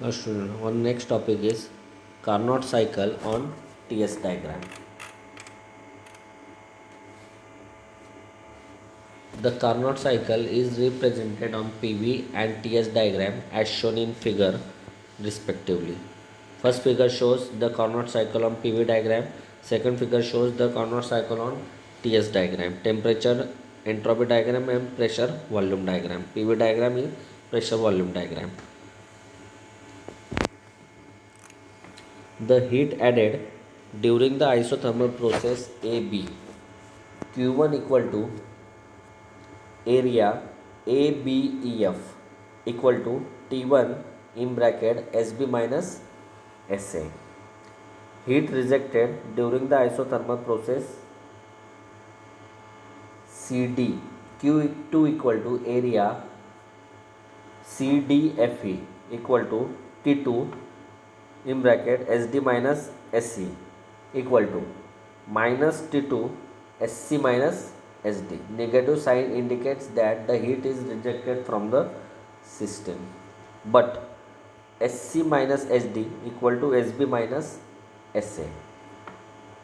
Now, student, our next topic is Carnot cycle on TS diagram. The Carnot cycle is represented on PV and TS diagram as shown in figure respectively. First figure shows the Carnot cycle on PV diagram. Second figure shows the Carnot cycle on TS diagram. Temperature entropy diagram and pressure volume diagram. PV diagram is pressure volume diagram. The heat added during the isothermal process AB, Q1 equal to area ABEF equal to T1 in bracket SB minus SA. Heat rejected during the isothermal process CD, Q2 equal to area CDFE equal to T2 in bracket SD minus SC equal to minus T2 SC minus SD. Negative sign indicates that the heat is rejected from the system, but SC minus SD equal to SB minus SA.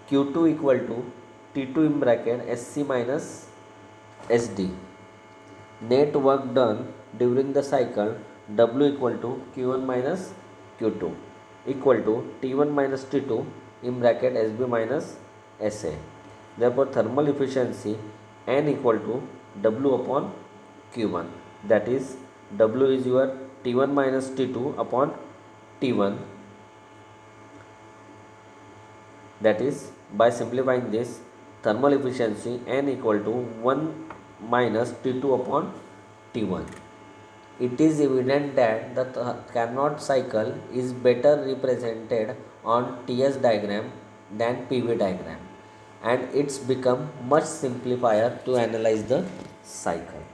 Q2 equal to T2 in bracket SC minus SD. Net work done during the cycle W equal to Q1 minus Q2 equal to T1 minus T2 in bracket SB minus SA. Therefore, thermal efficiency N equal to W upon Q1, that is W is your T1 minus T2 upon T1, that is by simplifying this thermal efficiency N equal to 1 minus T2 upon T1. It is evident that the Carnot cycle is better represented on TS diagram than PV diagram, and it's become much simplifier to analyze the cycle.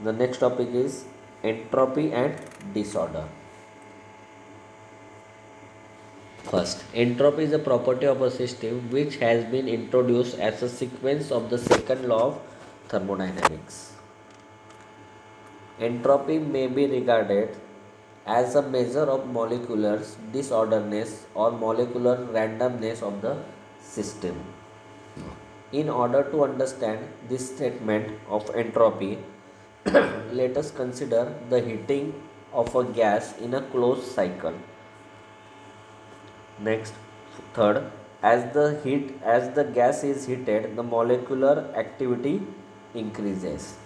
The next topic is entropy and disorder. First, entropy is a property of a system which has been introduced as a sequence of the second law of thermodynamics. Entropy may be regarded as a measure of molecular disorderness or molecular randomness of the system. In order to understand this statement of entropy, let us consider the heating of a gas in a closed cycle. Next, third, as the gas is heated, the molecular activity increases.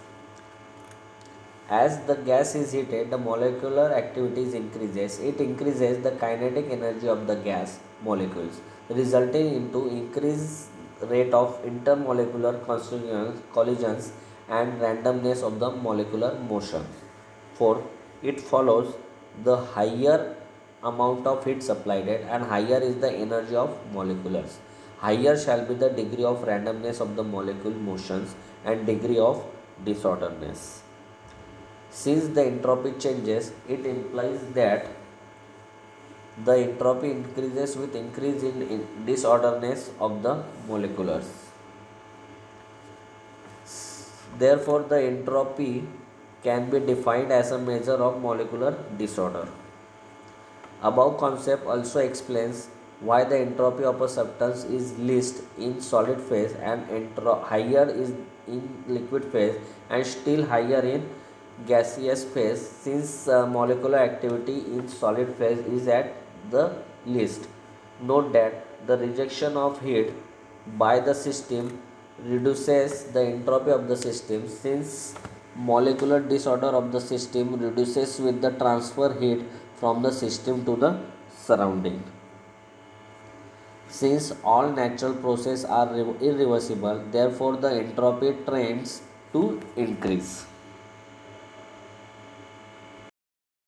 As the gas is heated, the molecular activity increases. It increases the kinetic energy of the gas molecules, resulting into increased rate of intermolecular collisions and randomness of the molecular motion. Fourth, it follows the higher amount of heat supplied and higher is the energy of molecules. Higher shall be the degree of randomness of the molecule motions and degree of disorderness. Since the entropy changes, it implies that the entropy increases with increase in disorderness of the molecules. Therefore, the entropy can be defined as a measure of molecular disorder. Above concept also explains why the entropy of a substance is least in solid phase and higher is in liquid phase and still higher in gaseous phase, since molecular activity in solid phase is at the least. Note that the rejection of heat by the system reduces the entropy of the system, since molecular disorder of the system reduces with the transfer heat from the system to the surrounding. Since all natural processes are irreversible, therefore the entropy trends to increase.